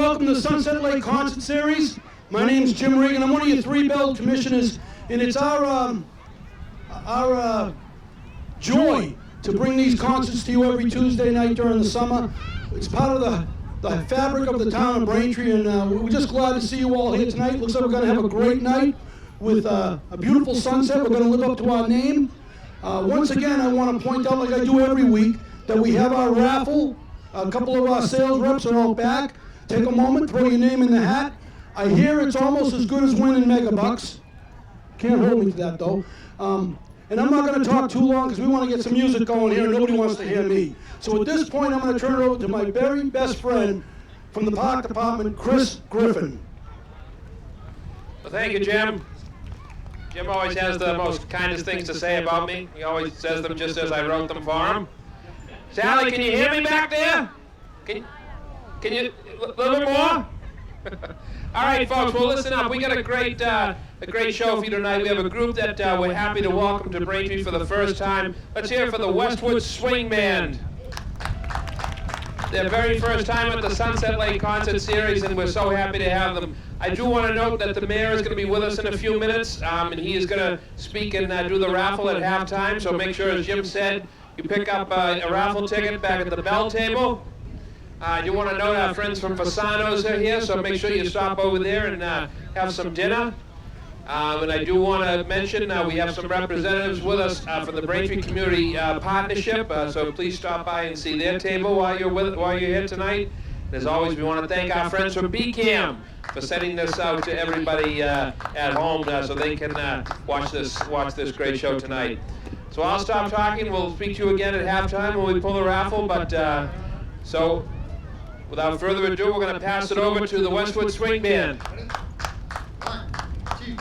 welcome to the Sunset Lake Concert Series. My name's Jim Regan. I'm one of your 3 BELD commissioners, and it's our joy to bring these concerts to you every Tuesday night during the summer. It's part of the fabric of the town of Braintree, and we're just glad to see you all here tonight. Looks like we're going to have a great night with a beautiful sunset. We're going to live up to our name. Once again, I want to point out, like I do every week, that we have our raffle. A couple of our sales reps are out back. Take a moment, throw your name in the hat. I hear it's almost as good as winning Megabucks. Can't hold me to that, though. And I'm not going to talk too long because we want to get some music going here and nobody wants to hear me. So at this point, I'm going to turn it over to my very best friend from the park department, Chris Griffin. Well, thank you, Jim. Jim always has the most kindest things to say about me. He always says them just as I wrote them for him. Sally, can you hear me back there? Can you, a little bit more? All right, folks, well, listen up. We got a great show for you tonight. We have a group that we're happy to welcome to Braintree for the first time. Let's hear it for the Westwood Swing Band. Their very first time at the Sunset Lake Concert Series, and we're so happy to have them. I do want to note that the mayor is going to be with us in a few minutes, and he is going to speak and do the raffle at halftime, so make sure, as Jim said, you pick up a raffle ticket back at the BELD table. I do want to note our friends from Fasano's are here, so make sure you stop over there and have some dinner. And I do want to mention we have some representatives with us from the Braintree Community Partnership, so please stop by and see their table while you're here tonight. And as always, we want to thank our friends from BCAM for sending this out to everybody at home so they can watch this great show tonight. So I'll stop talking. We'll speak to you again at halftime when we pull the raffle. But so, without further ado, we're going to pass it over to the Westwood Swing Band. 1, 2,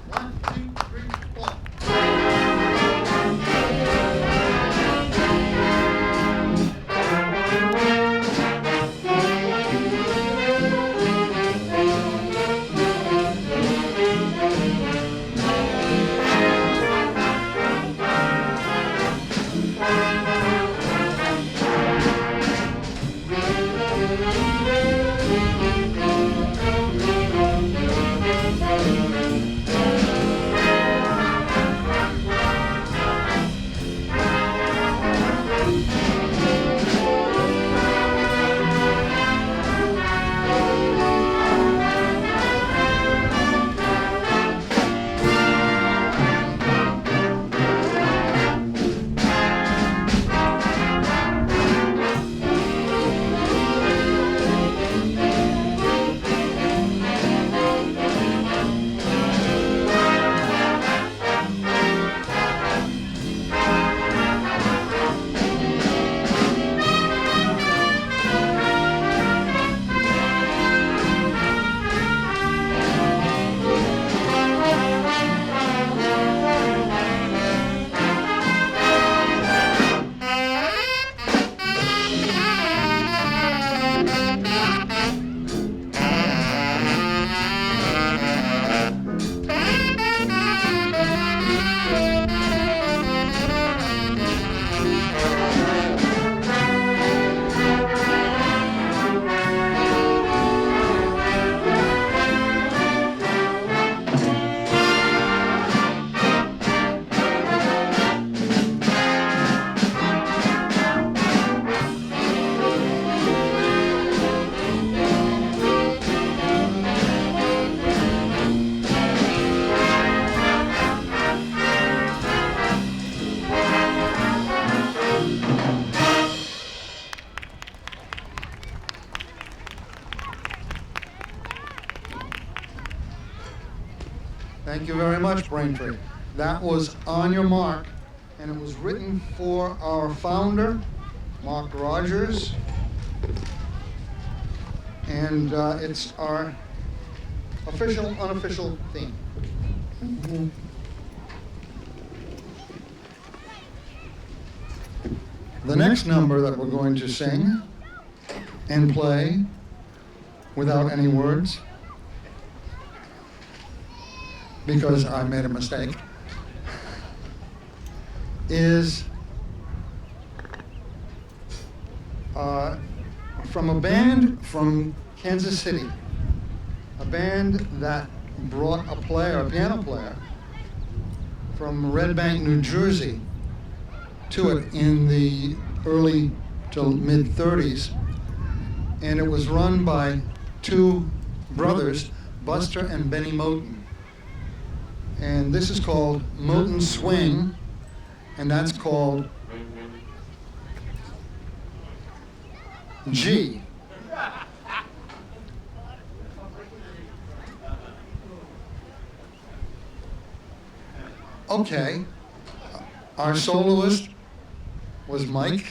1, 2, 3, 4. Thank you very much, Braintree. That was On Your Mark, and it was written for our founder, Mark Rogers, and it's our official, unofficial theme. The next number that we're going to sing and play without any words, because I made a mistake, is from a band from Kansas City, a band that brought a piano player from Red Bank, New Jersey to it in the early to mid-30s. And it was run by two brothers, Buster and Benny Moten. And this is called Moten Swing, and that's called G. Okay, our soloist was Mike,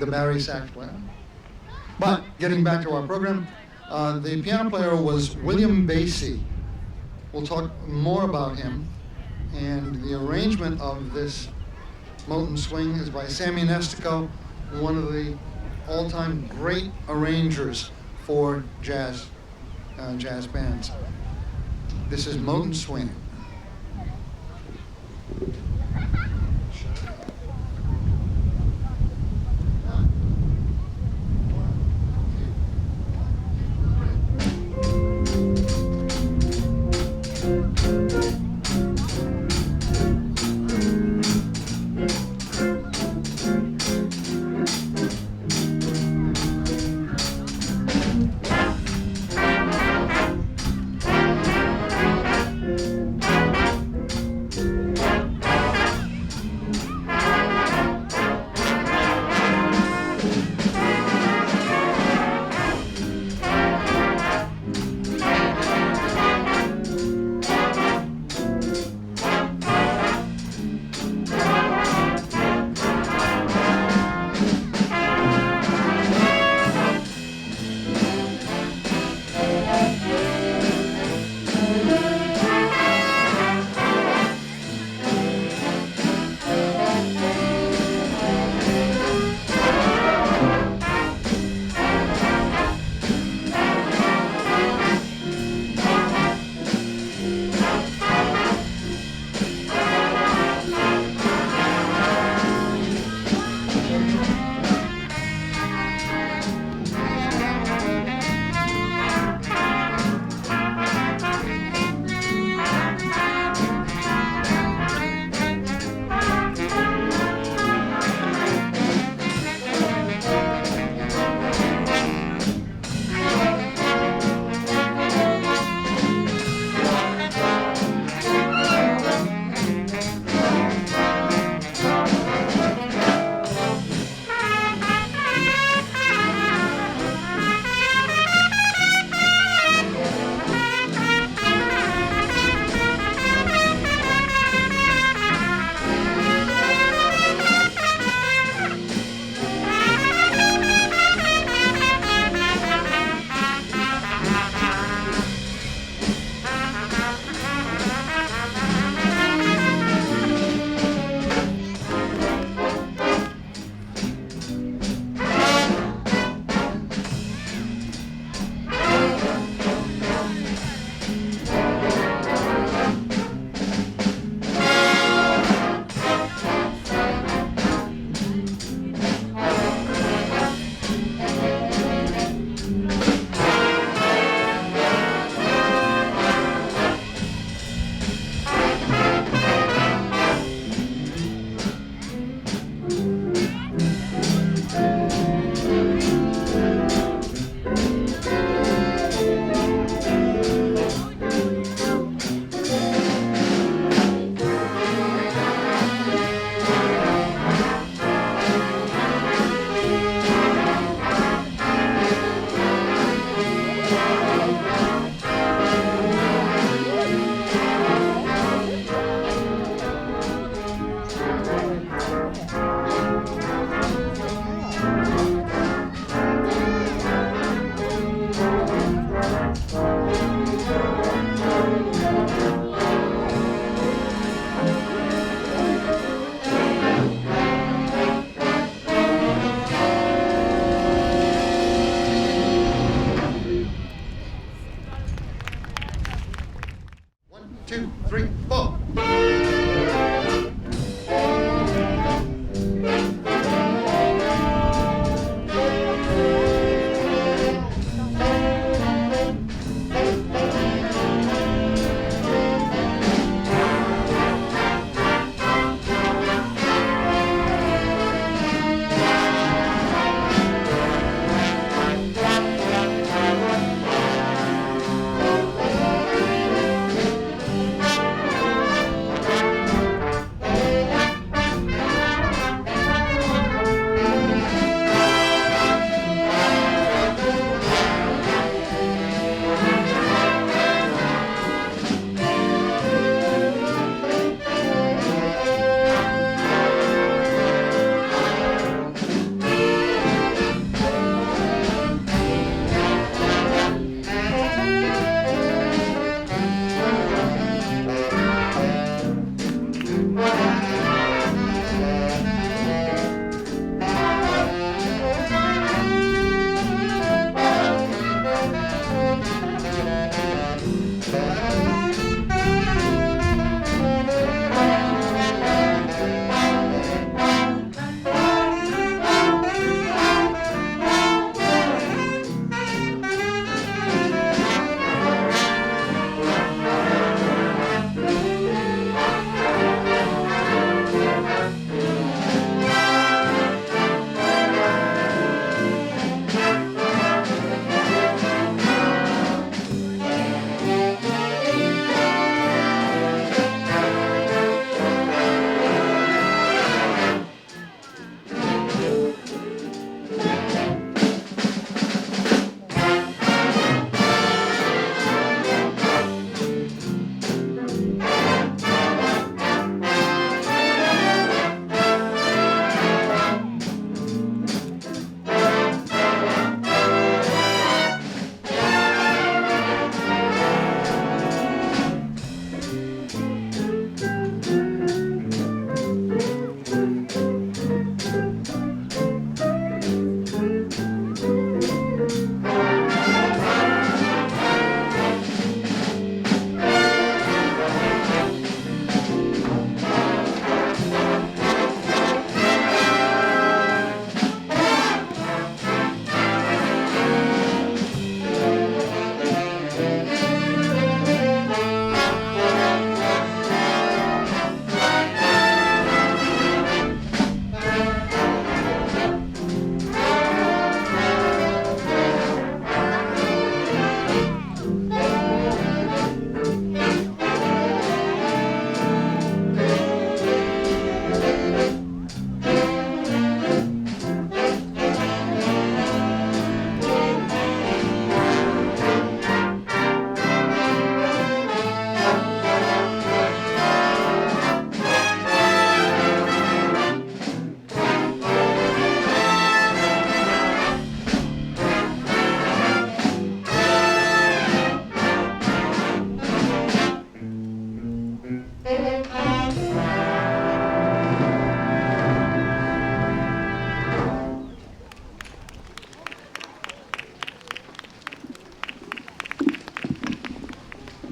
the Barry sax player. But getting back to our program, the piano player was William Basie. We'll talk more about him. And the arrangement of this Moten Swing is by Sammy Nestico, one of the all-time great arrangers for jazz bands. This is Moten Swing.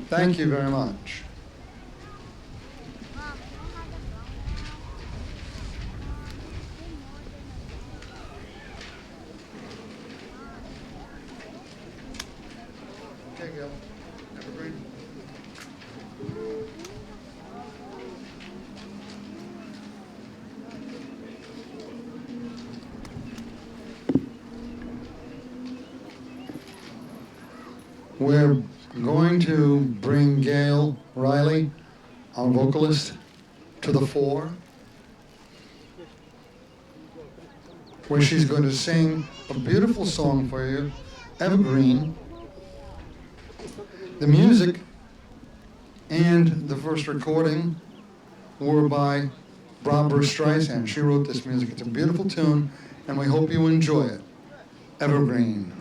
Thank you very much. Okay, Gil. Evergreen. We're going to bring Gail Riley, our vocalist, to the fore, where she's going to sing a beautiful song for you, Evergreen. The music and the first recording were by Barbara Streisand. She wrote this music. It's a beautiful tune, and we hope you enjoy it. Evergreen.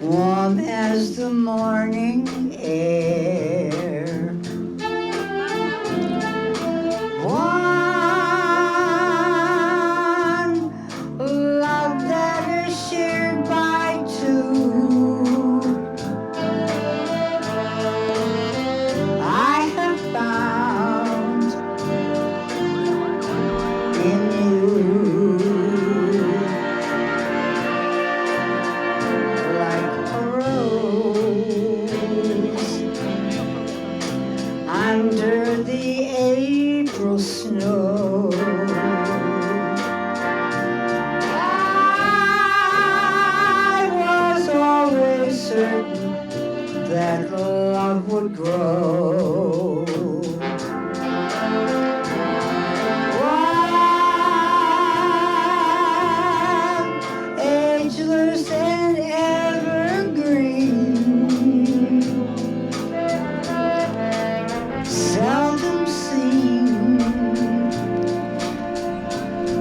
Warm as the morning air, one love that is shared by two. I have found in you. under the April snow. I was always certain that love would grow. Wild, ageless, and evergreen, seldom seen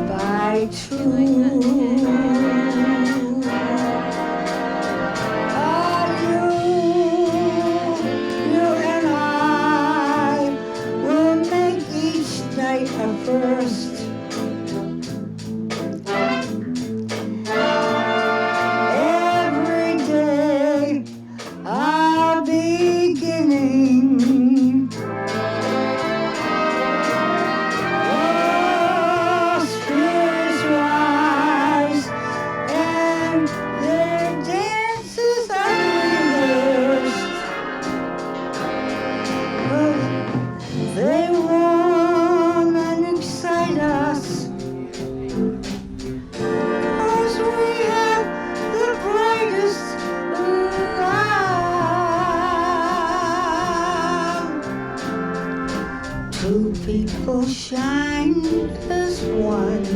by two. First, every day a beginning. Oh, spirits rise and their dances are reversed. They warm and excite us, 'cause we have the brightest love. Two people shine as one.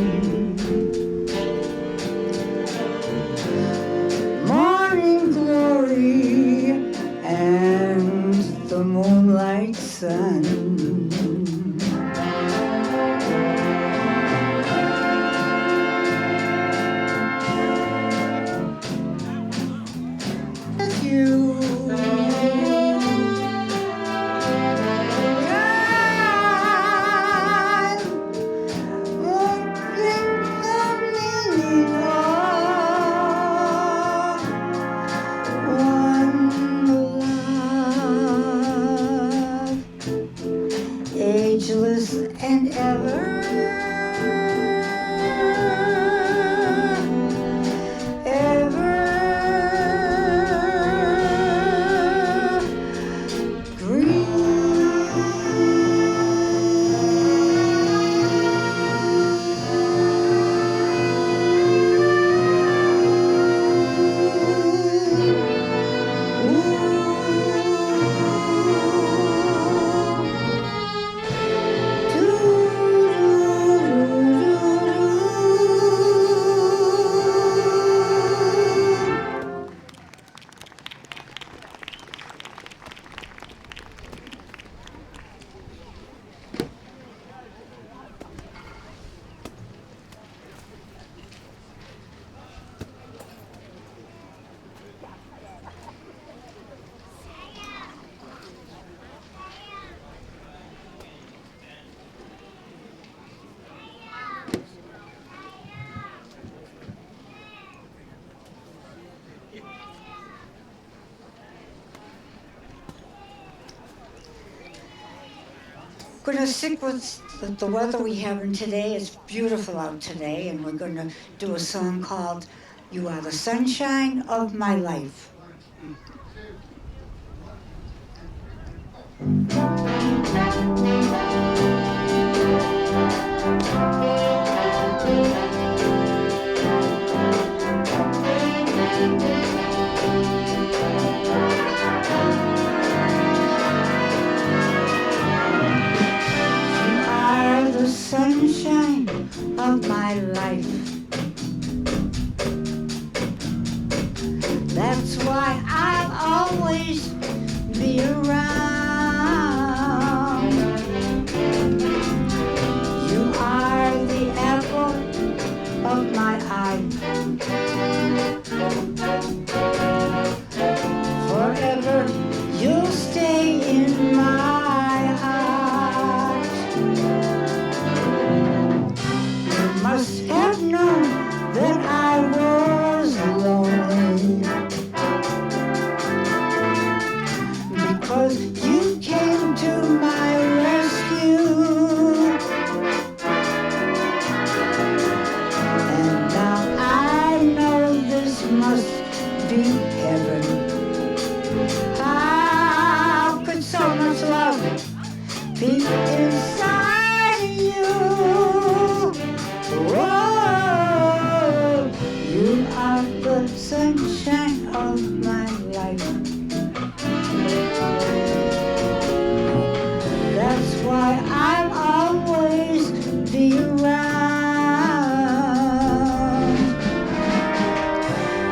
Morning glory and the moonlight sun. Ageless and ever, ever green. Going to stick with the weather we have in today. It's beautiful out today, and we're going to do a song called "You Are the Sunshine of My Life." Sunshine of my life. That's why I'll always be around. deep inside you. Whoa, you are the sunshine of my life. That's why I'll always be around.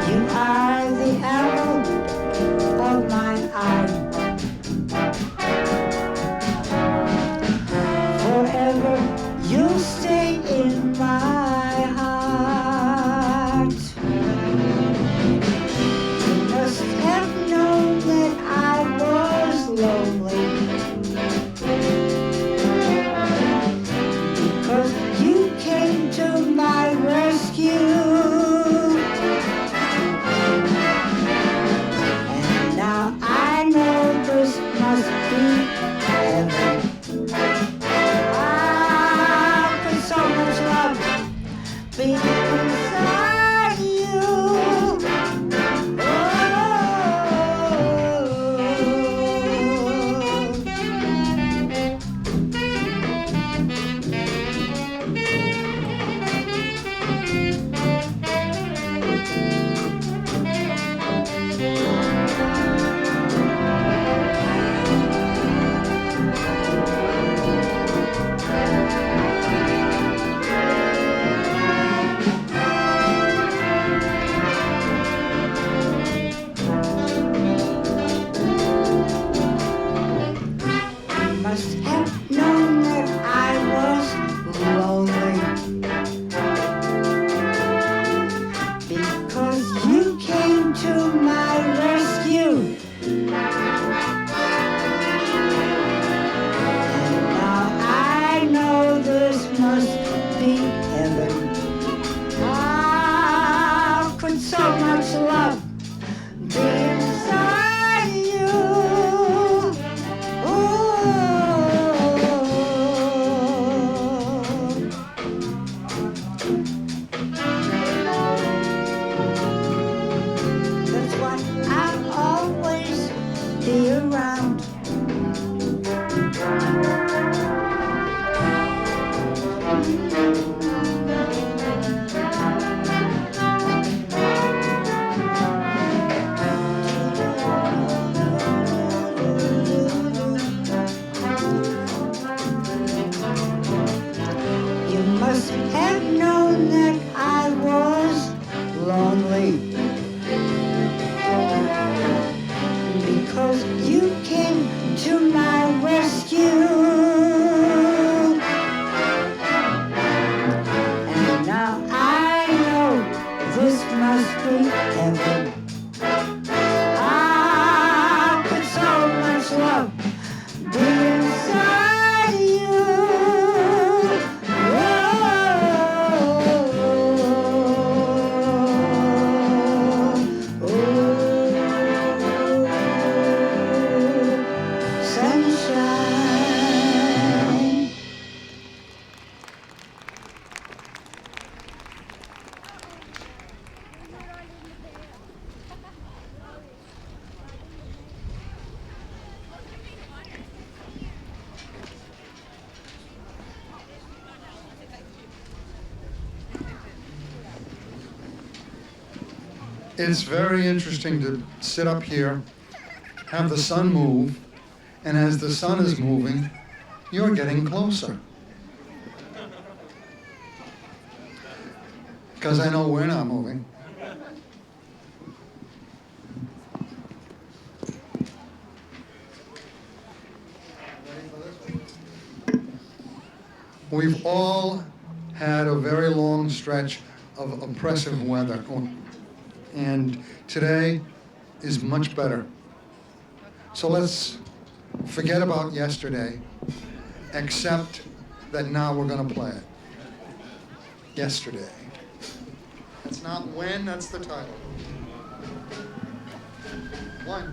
You are the apple of my eye. Forever you'll stay in my heart. You must have known that I was lonely, because you came to my rescue. And now I know this must be heaven. Ah, with so much love being inside you. Oh. Must have known that I was lonely, because you came to my rescue. And now I know this must be heaven. Ah, could so much love be inside you? That's why I'll always be around. You must have known that I was lonely, because you came to my rescue. And now I know this must be heaven. Ah, with so much love be inside you. Sunshine. It's very interesting to sit up here, have the sun move, and as the sun is moving, you're getting closer. Because I know we're not moving. We've all had a very long stretch of oppressive weather, and today is much better. So let's forget about yesterday, except that now we're going to play it. Yesterday. That's not when, that's the title. One.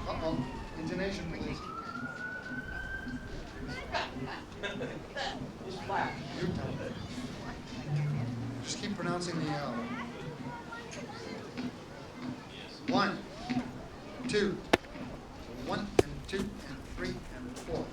Uh-oh. Intonation, please. You tell me. Just keep pronouncing the L. 1, 2, 1 and 2 and 3 and 4.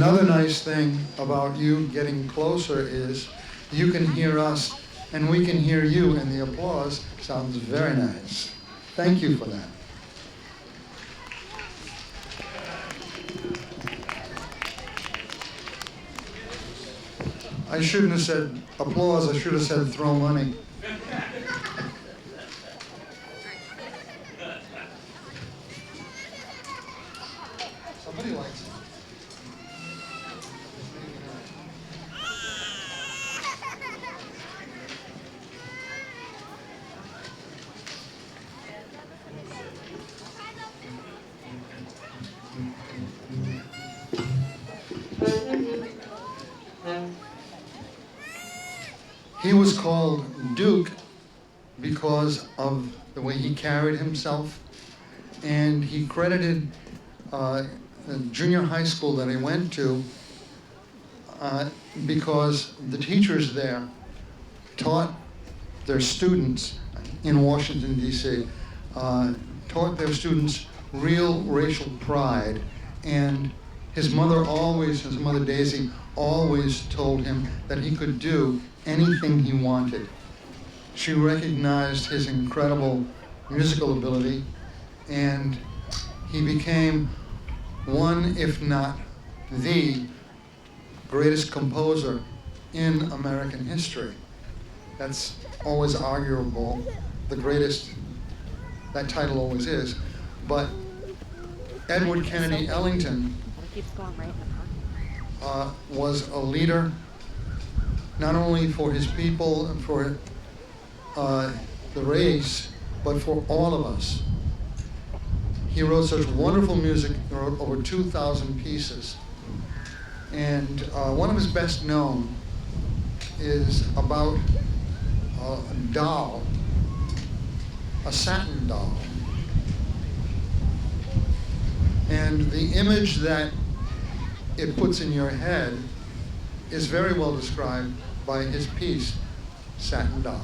Another nice thing about you getting closer is you can hear us and we can hear you, and the applause sounds very nice. Thank you for that. I shouldn't have said applause, I should have said throw money. Somebody likes it. He was called Duke because of the way he carried himself, and he credited the junior high school that he went to because the teachers there taught their students in Washington, D.C., taught their students real racial pride, and his mother Daisy, always told him that he could do anything he wanted. She recognized his incredible musical ability, and he became one, if not the greatest composer in American history. That's always arguable, the greatest, that title always is, but Edward Kennedy Ellington was a leader not only for his people and for the race, but for all of us. He wrote such wonderful music. He wrote over 2,000 pieces. And one of his best known is about a doll, a satin doll. And the image that it puts in your head is very well described by his piece, Satin Doll.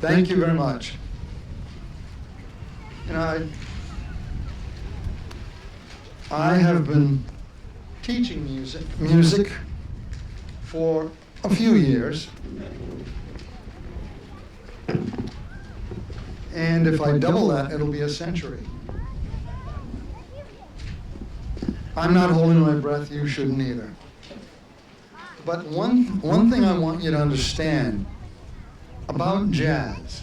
Thank you very much. You know, I have been teaching music for a few years. And if I double that, it'll be a century. I'm not holding my breath, you shouldn't either. But one thing I want you to understand about jazz,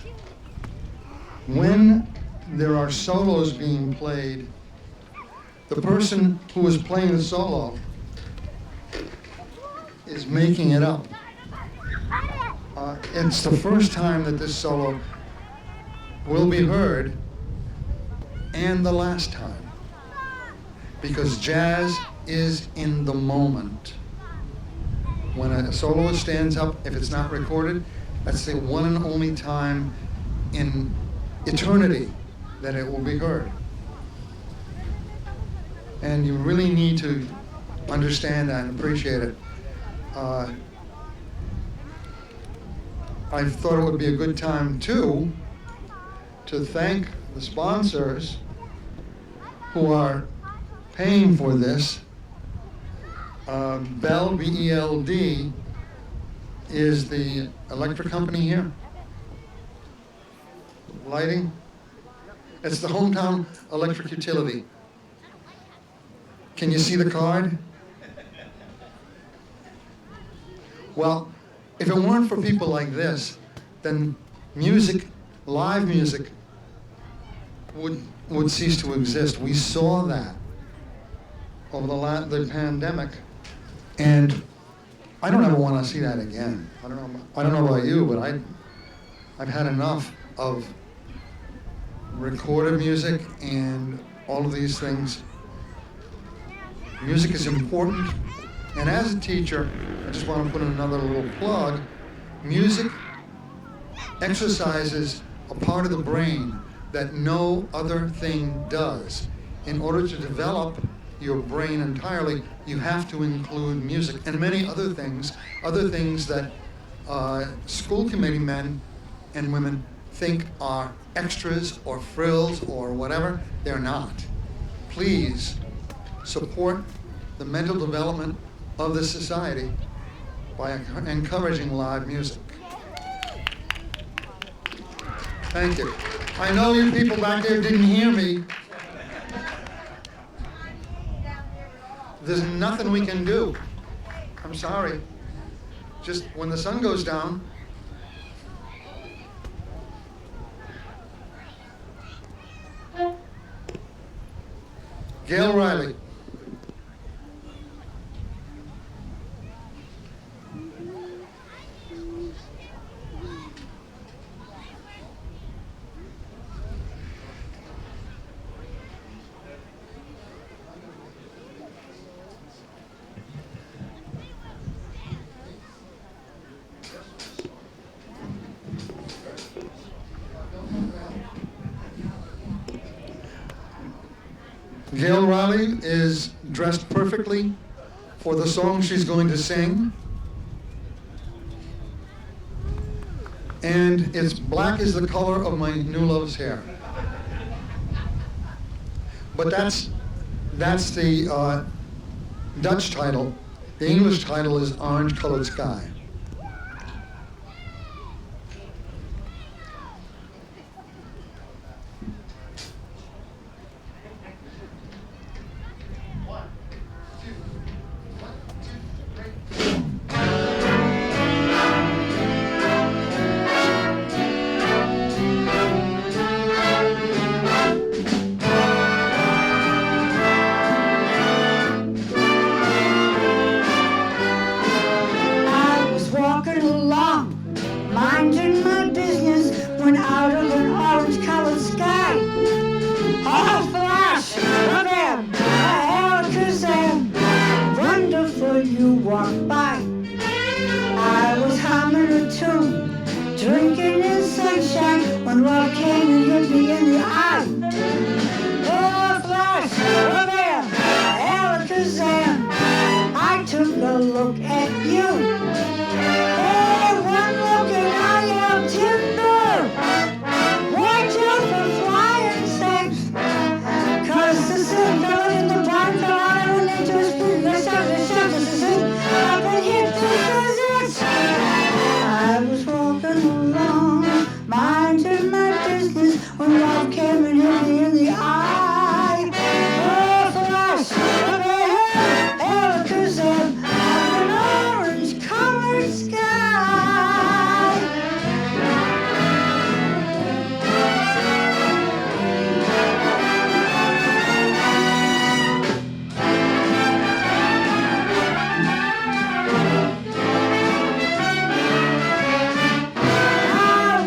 when there are solos being played, the person who is playing the solo is making it up. It's the first time that this solo will be heard, and the last time, because jazz is in the moment. When a soloist stands up, if it's not recorded, that's the one and only time in eternity that it will be heard. And you really need to understand that and appreciate it. I thought it would be a good time, too, to thank the sponsors who are paying for this. BELD, B-E-L-D, is the electric company here. Lighting. It's the hometown electric utility. Can you see the card? Well, if it weren't for people like this, then music, live music, would cease to exist. We saw that over the pandemic, and I don't ever want to see that again. I don't know about you, but I've had enough of recorded music and all of these things. Music is important, and as a teacher, I just want to put in another little plug. Music exercises a part of the brain that no other thing does. In order to develop your brain entirely, you have to include music and many other things that school committee men and women think are extras or frills or whatever. They're not. Please support the mental development of this society by encouraging live music. Thank you. I know you people back there didn't hear me. There's nothing we can do. I'm sorry. Just when the sun goes down, Gail Riley. Gail Riley is dressed perfectly for the song she's going to sing. And it's black is the color of my new love's hair. But that's the Dutch title. The English title is Orange Colored Sky. I business when love came and hit me in the eye. Oh, flash, Alakazam, an orange-colored sky.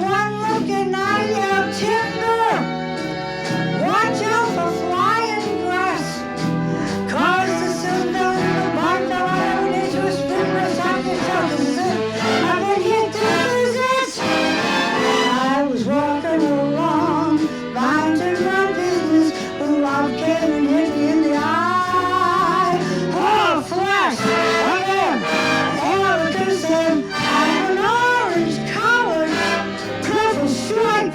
One look and I yell timber. Watch out for flying grass. Cause the cylinder in the barn fell out into a spin rest on the top. This is it. I've been hit. This is it. I was walking along, minding my business, when love came and hit me in the eye. Oh, flash! Again! Alakazam! I'm an orange-colored, purple stripe,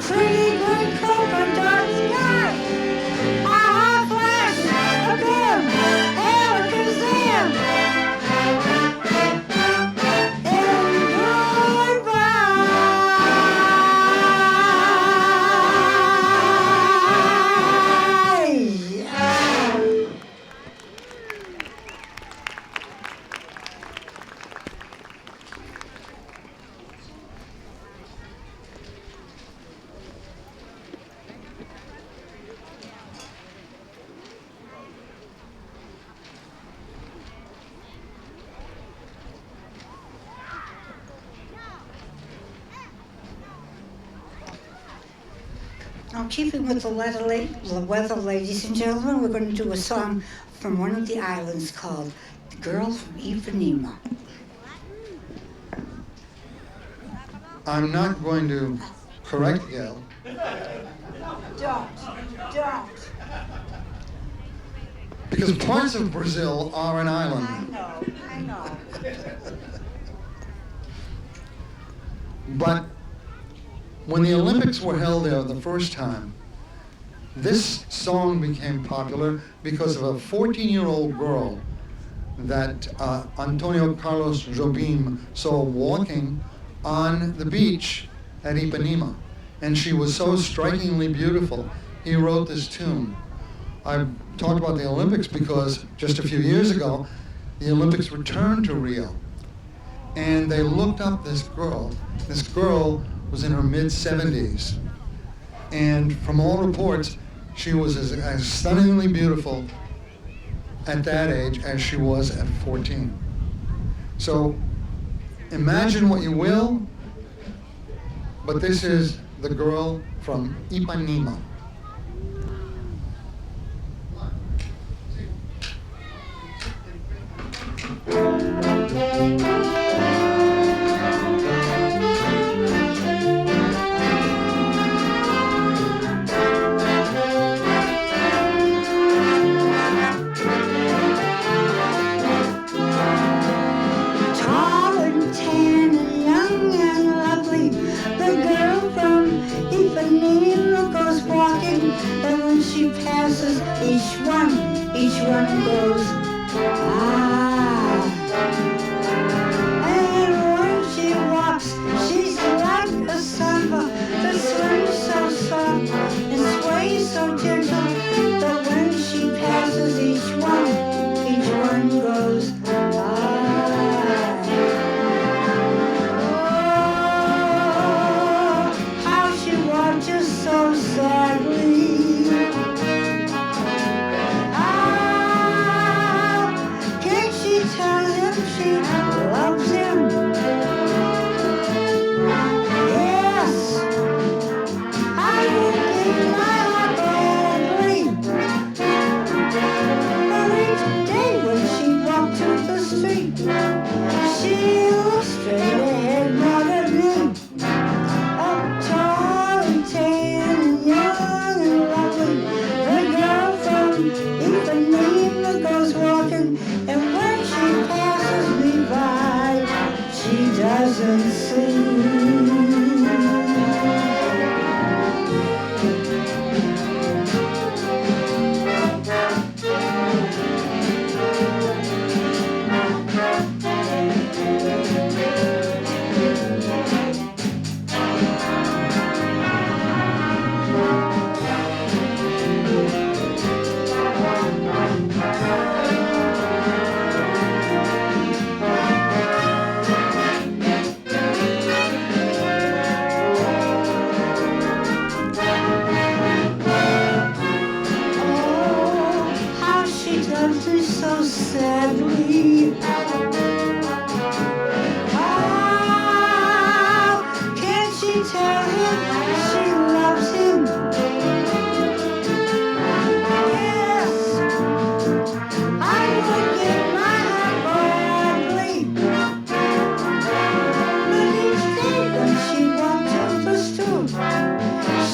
pretty green polka dot sky. Ah, flash! Again! Alakazam! And goodbye! Now, keeping with the weather, ladies and gentlemen, we're going to do a song from one of the islands called The Girl from Ipanema. I'm not going to correct Gail. Don't. Because parts of Brazil are an island. I know. But when the Olympics were held there the first time, this song became popular because of a 14-year-old girl that Antonio Carlos Jobim saw walking on the beach at Ipanema. And she was so strikingly beautiful, he wrote this tune. I talked about the Olympics because just a few years ago, the Olympics returned to Rio. And they looked up this girl. This girl was in her mid-70s. And from all reports, she was as stunningly beautiful at that age as she was at 14. So imagine what you will, but this is the girl from Ipanema. Tall and tan and young and lovely, the girl from Ipanema goes walking, and when she passes, each one goes, ah. And when she walks, she's like a samba that swings so soft and sways so gentle, but when she passes, each one goes, ah. Oh, how she watches so sadly. Ah, can't she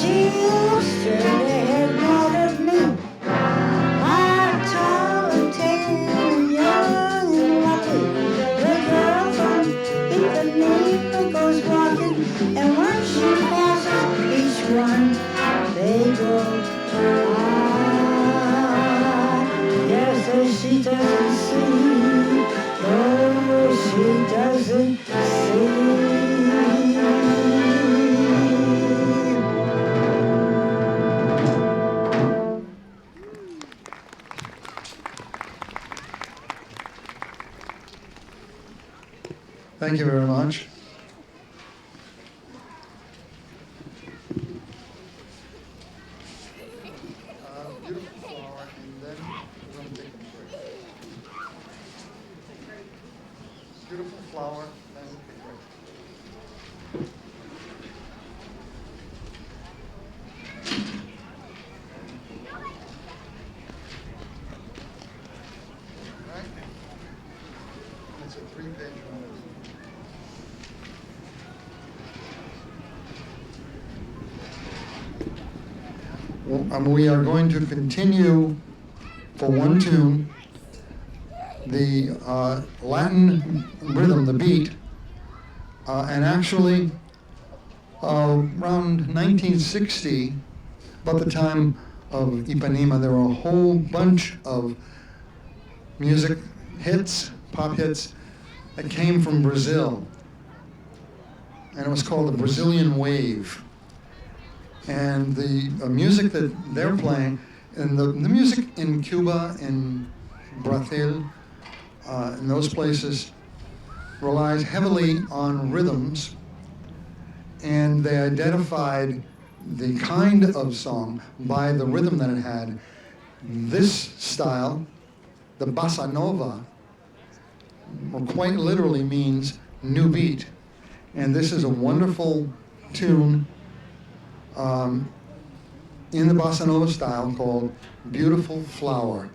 she looked straight ahead, not at me. I'm tall and tan and young and lovely. The girl from Ipanema goes walking, and when she passes each one, they go, ah, yes, so she doesn't see, oh, she doesn't see. Thank you very much. Beautiful flower, and then we're going to take a break. Beautiful flower, then a break. Right? It's a 3-page one. We are going to continue for one tune the Latin rhythm, the beat, and actually around 1960, about the time of Ipanema, there were a whole bunch of music hits, pop hits, that came from Brazil, and it was called the Brazilian Wave. And the music that they're playing, and the music in Cuba, in Brazil, in those places, relies heavily on rhythms, and they identified the kind of song by the rhythm that it had. This style, the bossa nova, quite literally means new beat. And this is a wonderful tune in the bossa nova style called Beautiful Flower.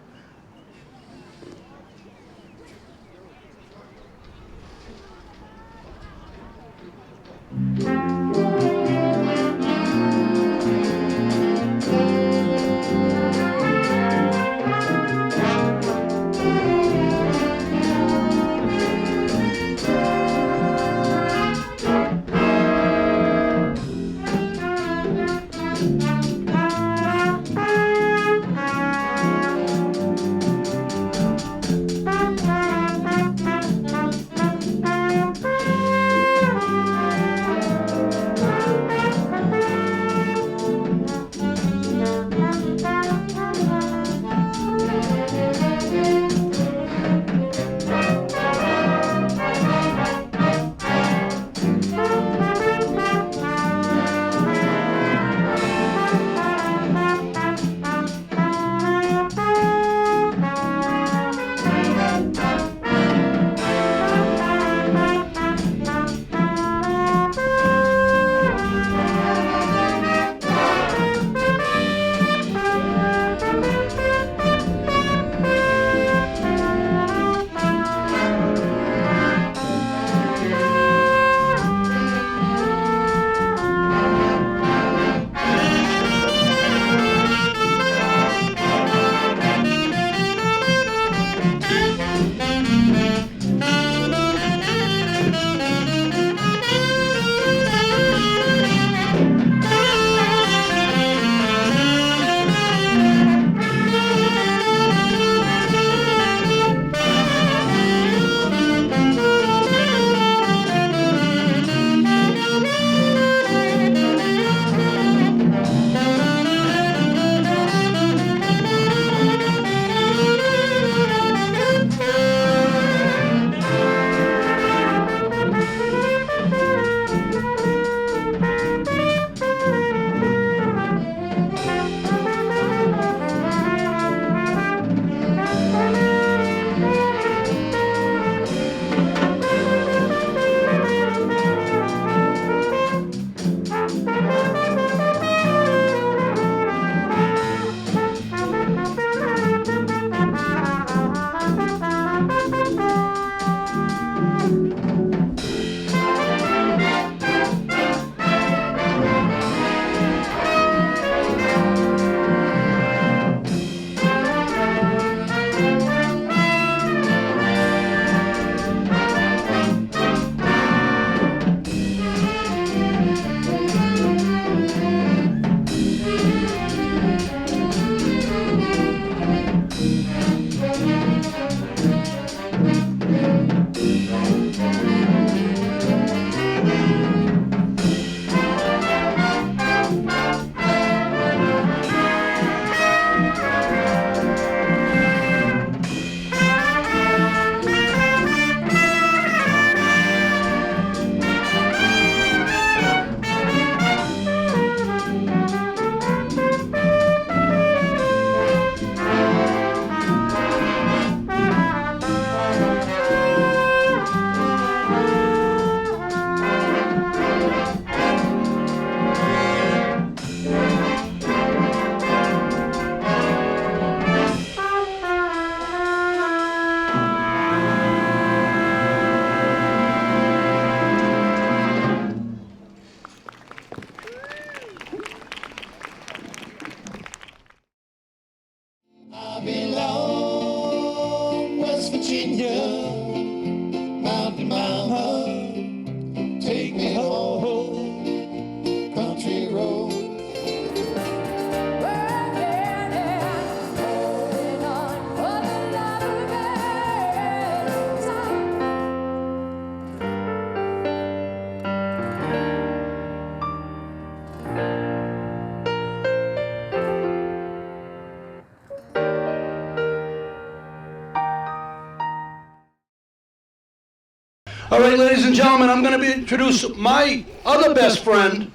All right, ladies and gentlemen, I'm going to introduce my other best friend,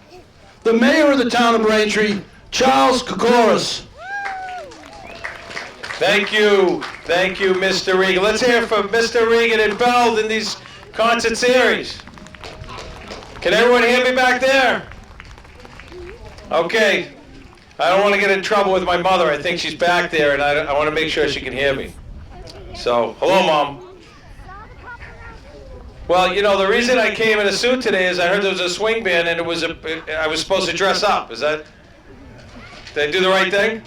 the mayor of the town of Braintree, Charles Kokoris. Thank you, Mr. Regan. Let's hear from Mr. Regan and BELD in these concert series. Can everyone hear me back there? Okay. I don't want to get in trouble with my mother. I think she's back there, and I want to make sure she can hear me. So, hello, Mom. Well, you know, the reason I came in a suit today is I heard there was a swing band, and I was supposed to dress up. Did I do the right thing?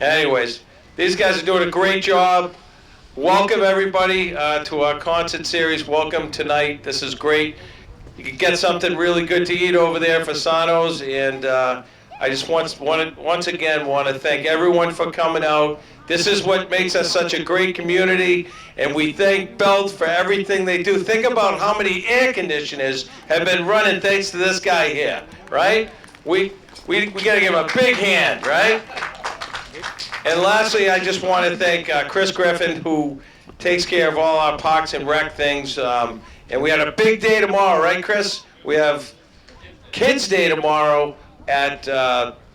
Anyways, these guys are doing a great job. Welcome, everybody, to our concert series. Welcome tonight. This is great. You can get something really good to eat over there for Sano's, and I just once again want to thank everyone for coming out. This is what makes us such a great community, and we thank BELD for everything they do. Think about how many air conditioners have been running thanks to this guy here, right? We got to give him a big hand, right? And lastly, I just want to thank Chris Griffin, who takes care of all our parks and rec things. And we had a big day tomorrow, right, Chris? We have Kids Day tomorrow at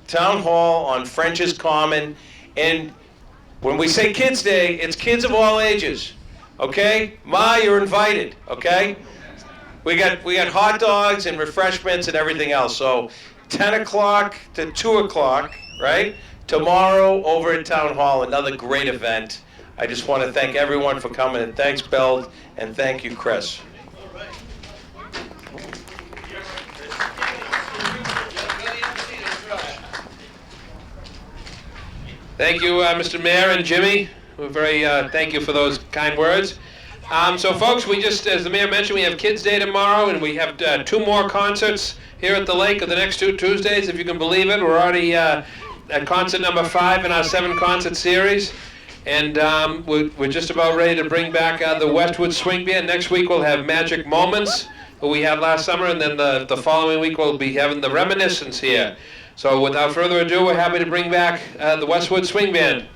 Town Hall on French's Common. And when we say Kids Day, it's kids of all ages, okay? Ma, you're invited, okay? We got hot dogs and refreshments and everything else. So 10 o'clock to 2 o'clock, right? Tomorrow over at Town Hall, another great event. I just want to thank everyone for coming, and thanks, BELD, and thank you, Chris. Thank you, Mr. Mayor and Jimmy. We're very thank you for those kind words. So, folks, we just, as the mayor mentioned, we have Kids Day tomorrow, and we have 2 more concerts here at the lake of the next 2 Tuesdays, if you can believe it. We're already at concert number 5 in our 7-concert series, and we're just about ready to bring back the Westwood Swing Band. Next week we'll have Magic Moments, who we had last summer, and then the following week we'll be having the Reminiscence here. So without further ado, we're happy to bring back the Westwood Swing Band.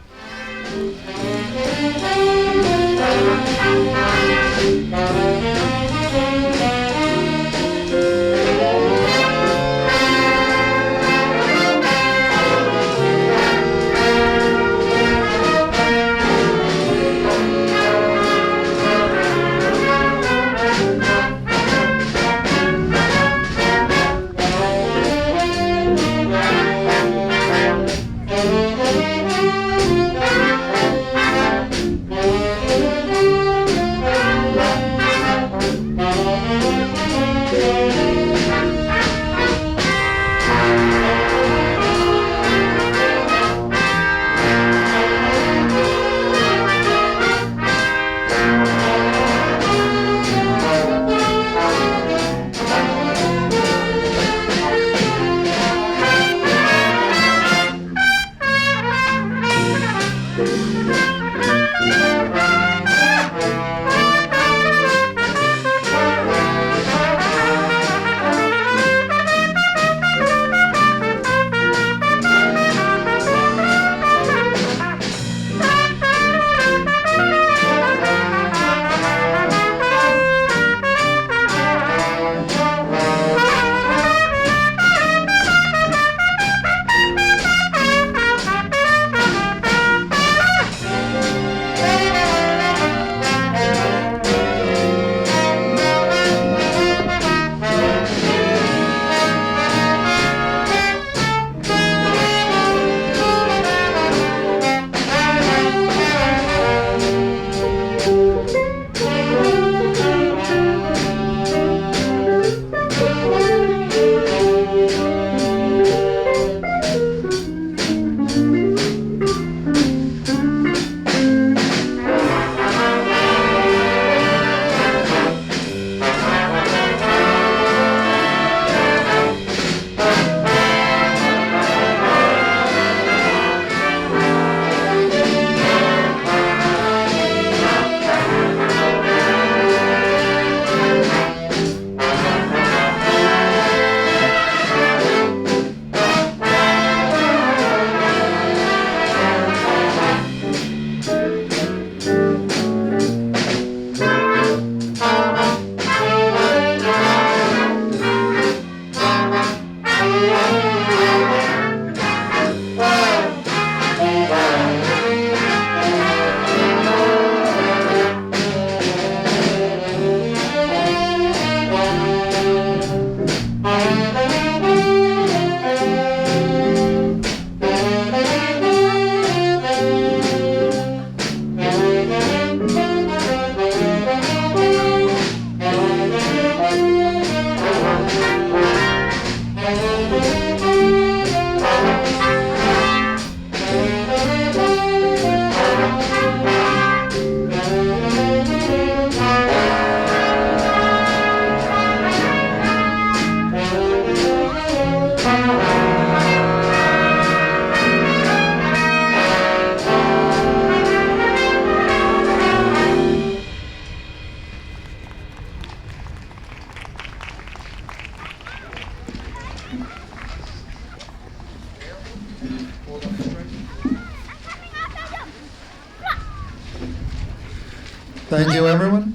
Thank you, everyone.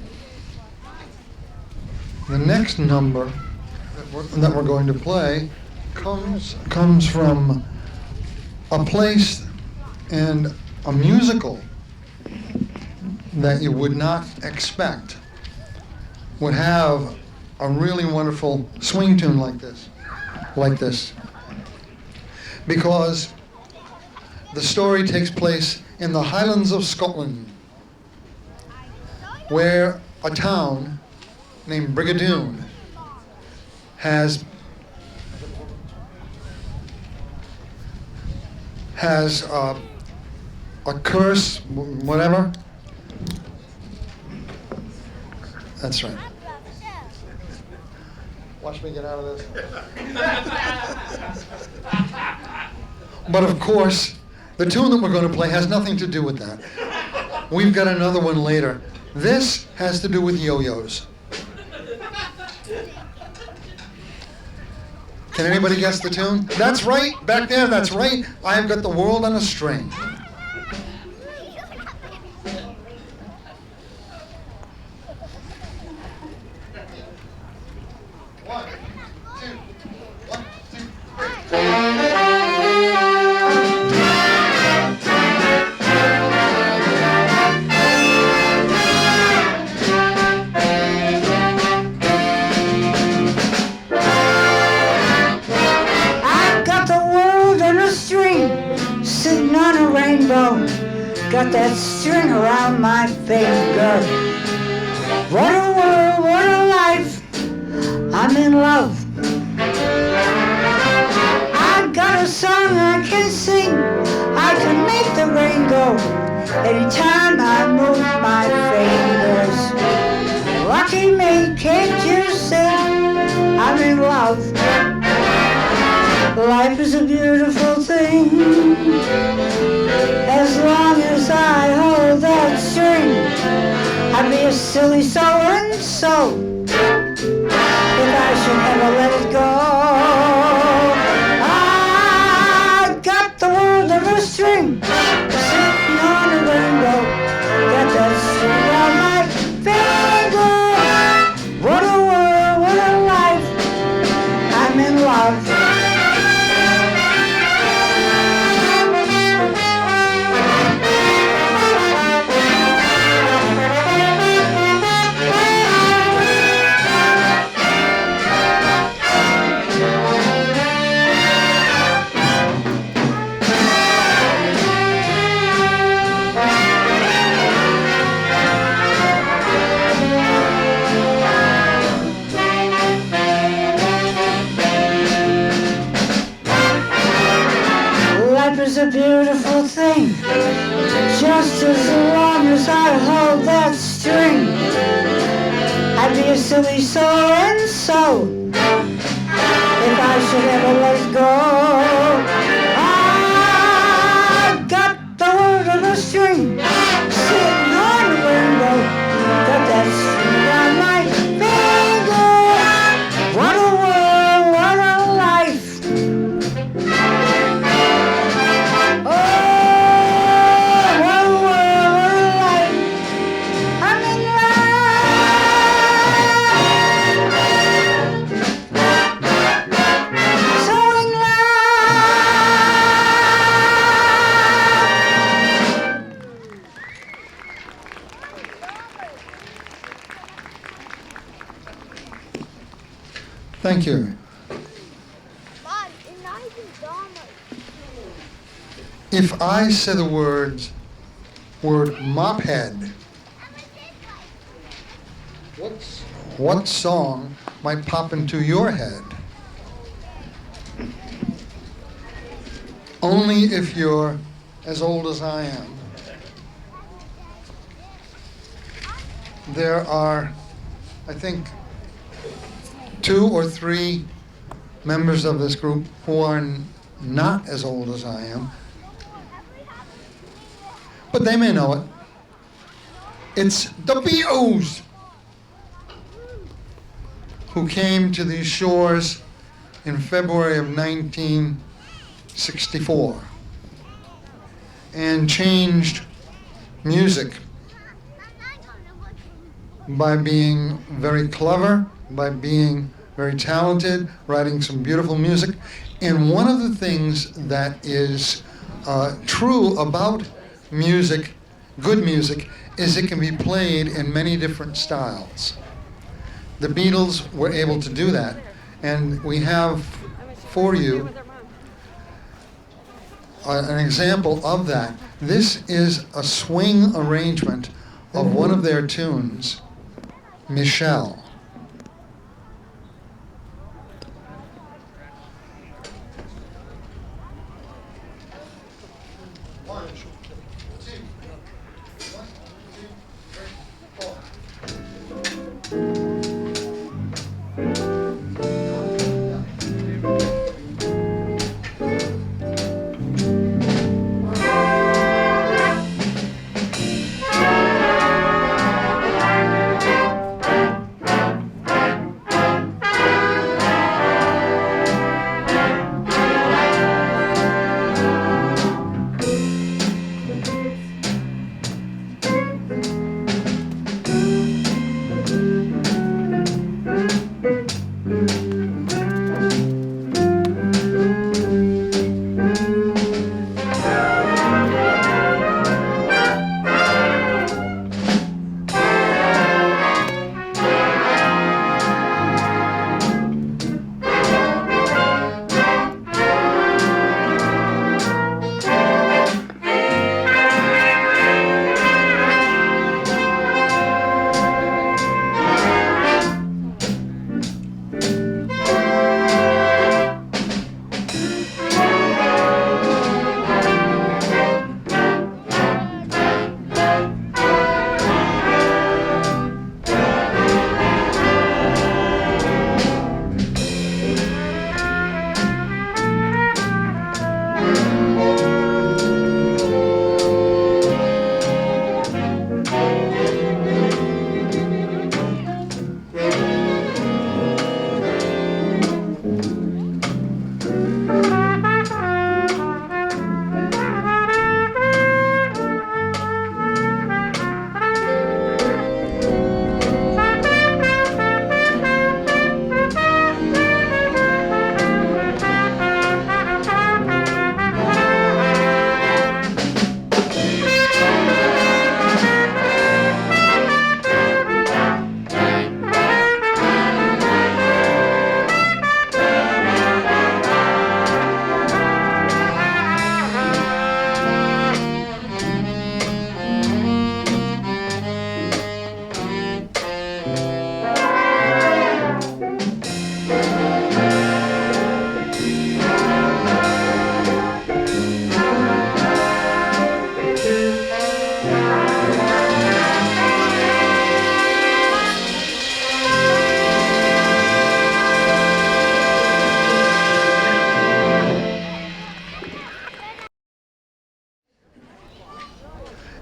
The next number that we're going to play comes from a place and a musical that you would not expect would have a really wonderful swing tune like this. Because the story takes place in the Highlands of Scotland, where a town named Brigadoon has a curse, whatever. That's right. Watch me get out of this. But of course, the tune that we're going to play has nothing to do with that. We've got another one later. This has to do with yo-yos. Can anybody guess the tune? That's right, back there, that's right. I've got the world on a string. Got that string around my finger. What a world, what a life. I'm in love. I got a song I can sing. I can make the rain go anytime I move my fingers. Lucky me, can't you see? I'm in love. Life is a beautiful thing. As long as I hold that string, I'd be a silly so-and-so if I should ever let it go. I got the world on a string, sitting on a rainbow. Got that string on my finger. What a world, what a life. I'm in love. Is a beautiful thing. Just as long as I hold that string, I'd be a silly so-and-so if I should ever let it go. I got the world on a string, sitting on a rainbow. Got that string on my finger. What a world, what a life. Thank you. If I say the word mophead, what song might pop into your head? Only if you're as old as I am. There are, I think, 2 or 3 members of this group who are not as old as I am, but they may know it. It's the B.O.'s who came to these shores in February of 1964 and changed music by being very clever, by being very talented, writing some beautiful music. And one of the things that is true about music, good music, is it can be played in many different styles. The Beatles were able to do that, and we have for you an example of that. This is a swing arrangement of one of their tunes, Michelle.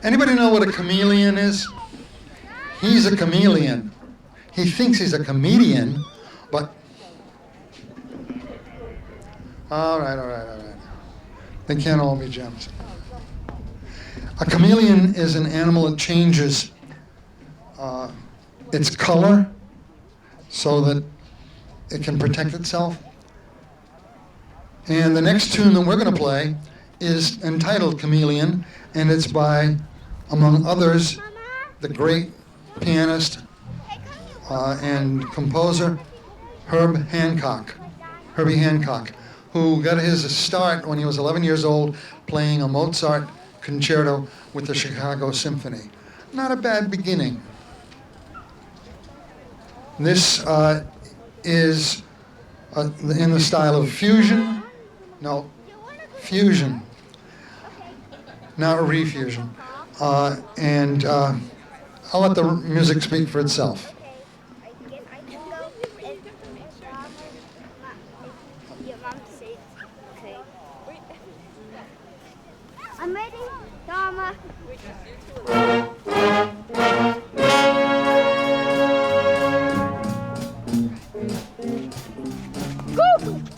Anybody know what a chameleon is? He's a chameleon. He thinks he's a comedian, but... All right. They can't all be gems. A chameleon is an animal that changes its color so that it can protect itself. And the next tune that we're going to play is entitled Chameleon, and it's by, among others, the great pianist and composer Herbie Hancock, who got his start when he was 11 years old playing a Mozart concerto with the Chicago Symphony. Not a bad beginning. This is in the style of fusion. No, fusion, not refusion. And I'll let the music speak for itself. I'm ready, Dharma. Go!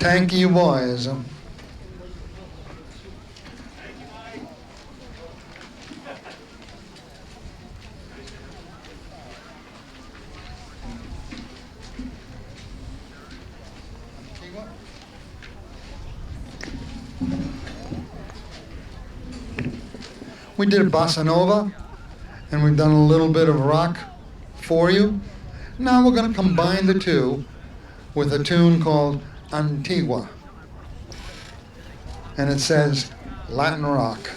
Thank you, boys. We did bossa nova, and we've done a little bit of rock for you. Now we're going to combine the two with a tune called Antigua. And it says Latin rock.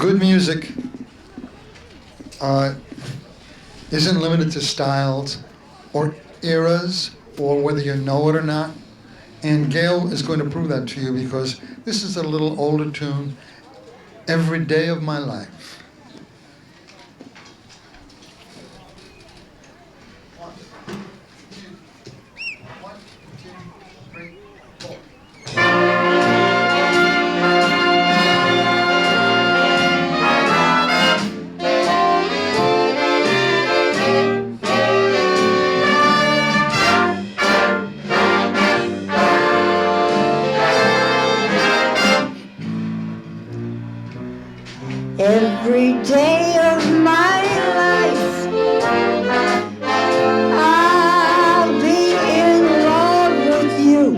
good music isn't limited to styles or eras or whether you know it or not. And Gail is going to prove that to you because this is a little older tune, Every Day of My Life. Every day of my life, I'll be in love with you.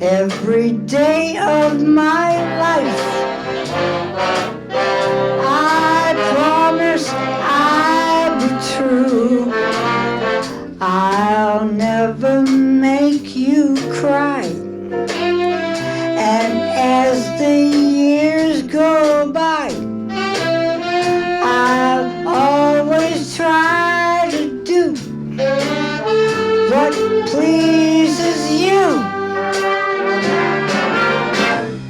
Every day of my life, I promise I'll be true. I'll never make you cry. And as the years go by, I'll always try to do what pleases you.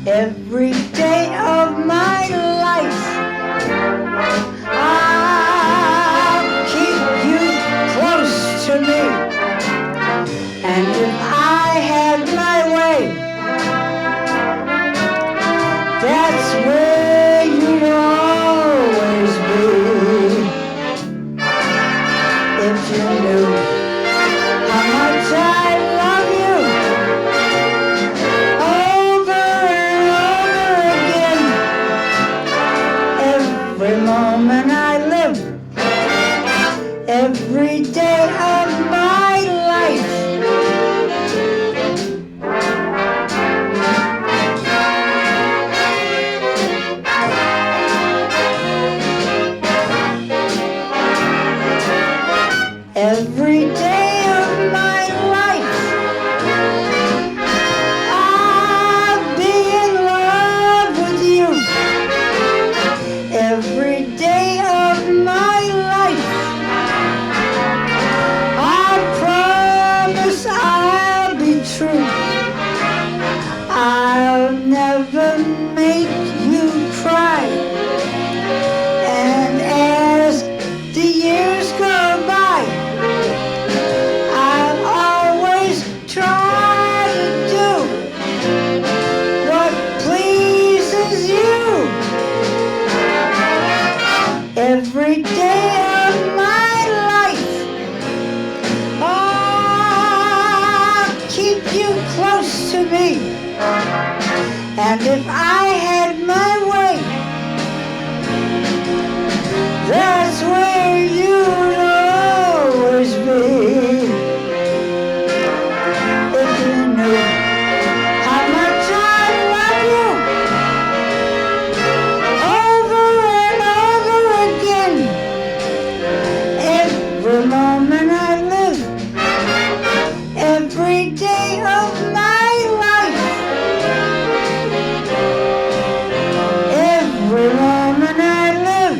Every day of my life, I'll keep you close to me. And if I had my way, that's where you'd always be. If you knew how much I love you, over and over again, every moment I live, every day of my life. Every day of my life, I'll be in love with you. Every day of my life, I promise I'll be true. I'll never make you cry. And as the years go by, I'll always try to do what pleases you. Every day of my life, I'll keep you close to me. And if I had my way, that's where you'd always be. If you knew how much I love you, over and over again, every moment I live, every day of my life, every moment I live,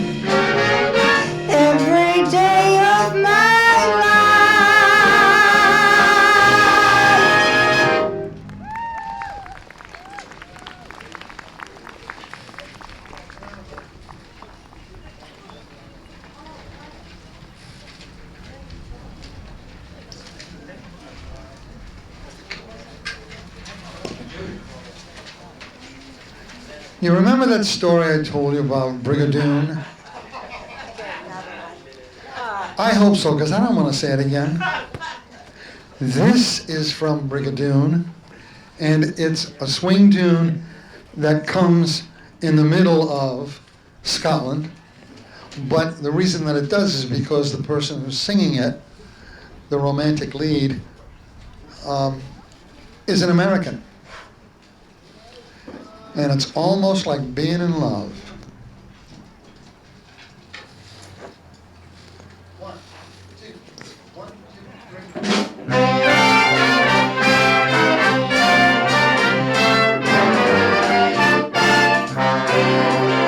every day of my life. You remember that story I told you about Brigadoon? I hope so, because I don't want to say it again. This is from Brigadoon, and it's a swing tune that comes in the middle of Scotland. But the reason that it does is because the person who's singing it, the romantic lead, is an American. And it's almost like being in love. One, two, three.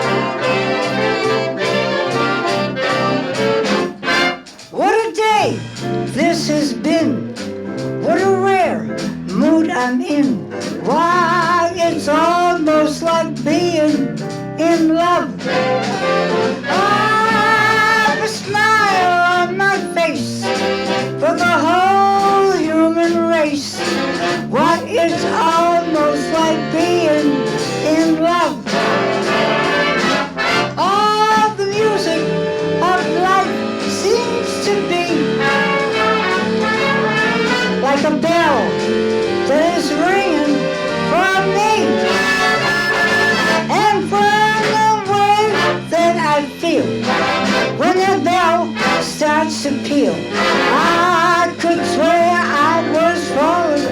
starts to peel. I could swear I was falling.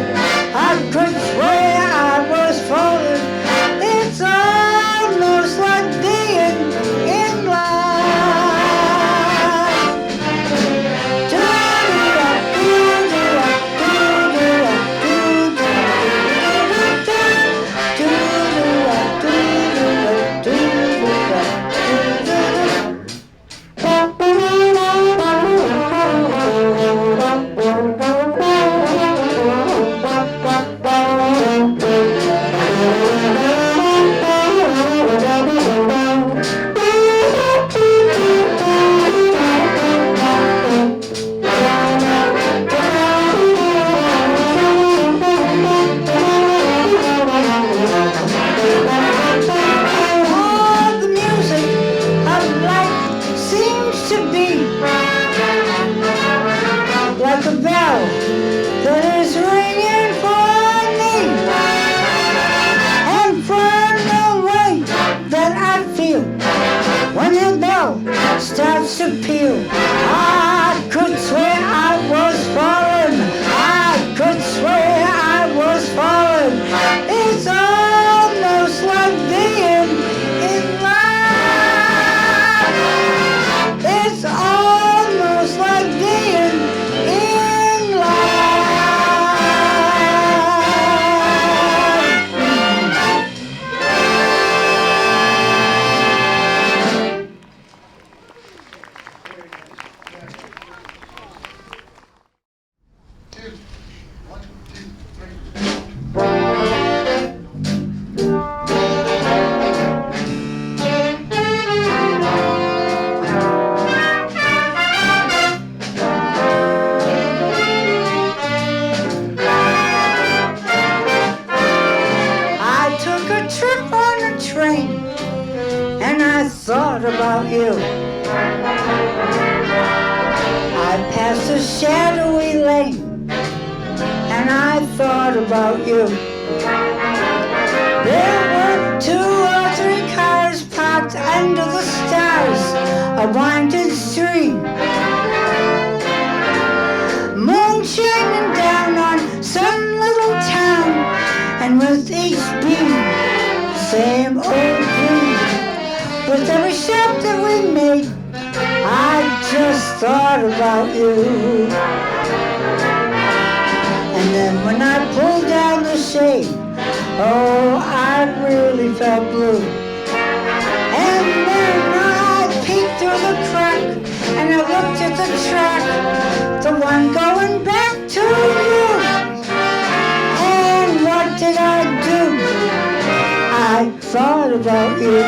I could swear I was falling. It's almost like being in love. Like a bell that is ringing for me, and from the way that I feel when the bell starts to peal, I could swear I was falling. I could swear I was falling. It's almost like being in love. It's almost like being in thought about you. I passed a shadowy lane and I thought about you. There were 2 or 3 cars parked under the stars, a winding stream, moon shining down on some little town, and with each beam, same old dream. With every step that we made, I just thought about you. And then when I pulled down the shade, oh, I really felt blue. And then I peeked through the crack, and I looked at the track, the one going back to you. And what did I do? I thought about you.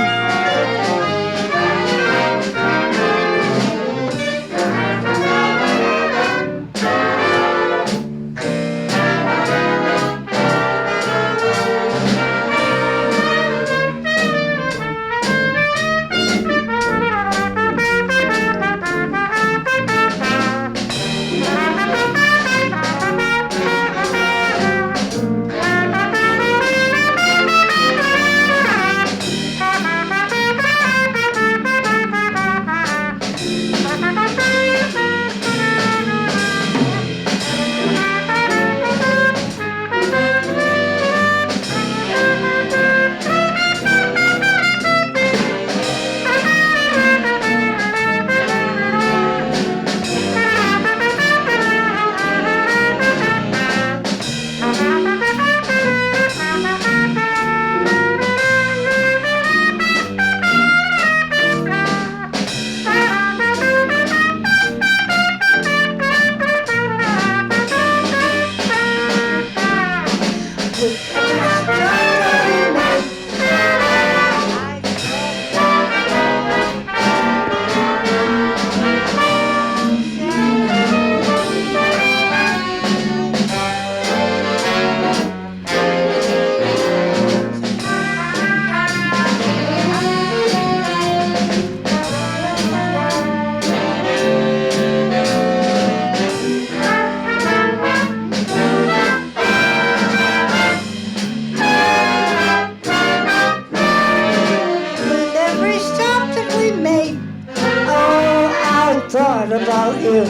thought about you.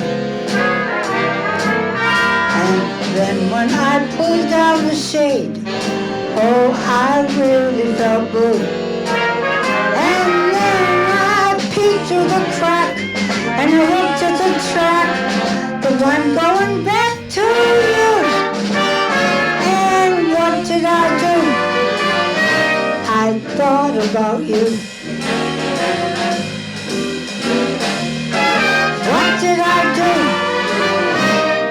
And then when I pulled down the shade, oh, I really felt good. And then I peeked through the crack, and I looked at the track, the one going back to you. And what did I do? I thought about you. What did I do?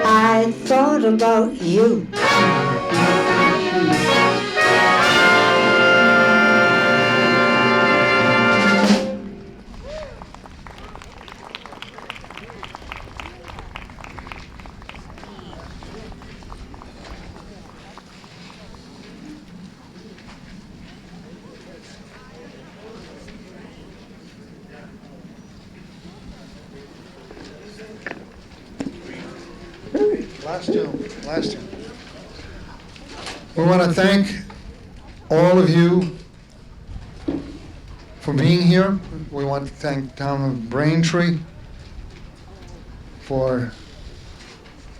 I thought about you. Last two. We want to thank all of you for being here. We want to thank the town of Braintree for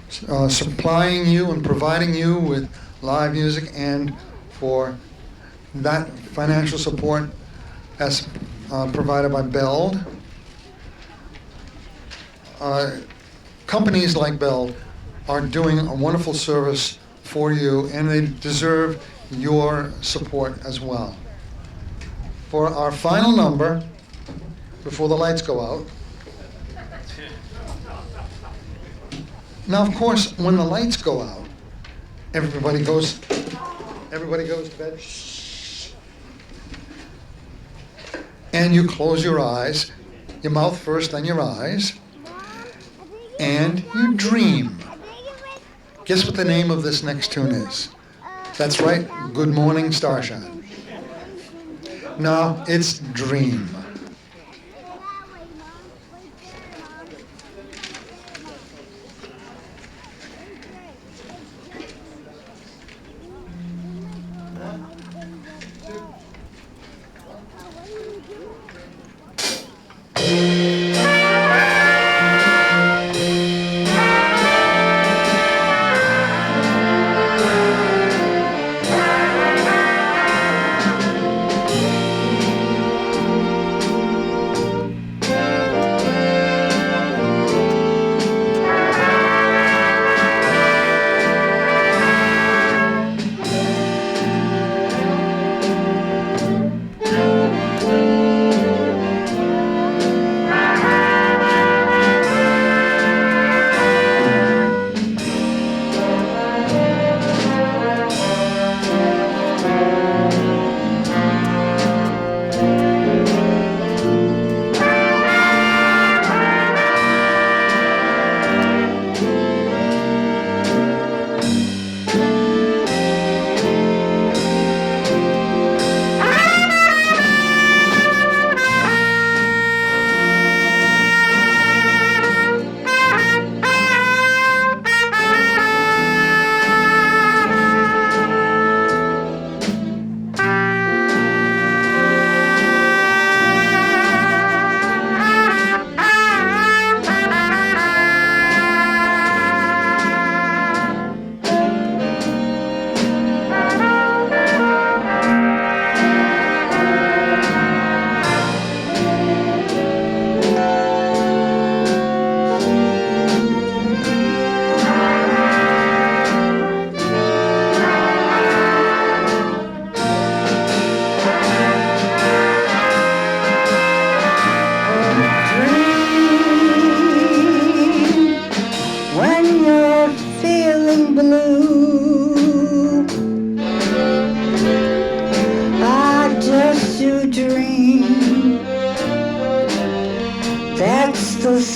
supplying you and providing you with live music, and for that financial support as provided by BELD. Companies like BELD are doing a wonderful service for you, and they deserve your support as well. For our final number, before the lights go out. Now, of course, when the lights go out, everybody goes to bed. Shh. And you close your eyes, your mouth first, then your eyes, and you dream. Guess what the name of this next tune is? That's right, Good Morning Starshine. No, it's Dream.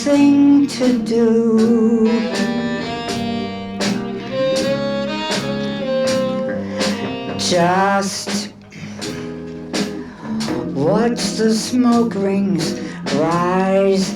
thing to do. Just watch the smoke rings rise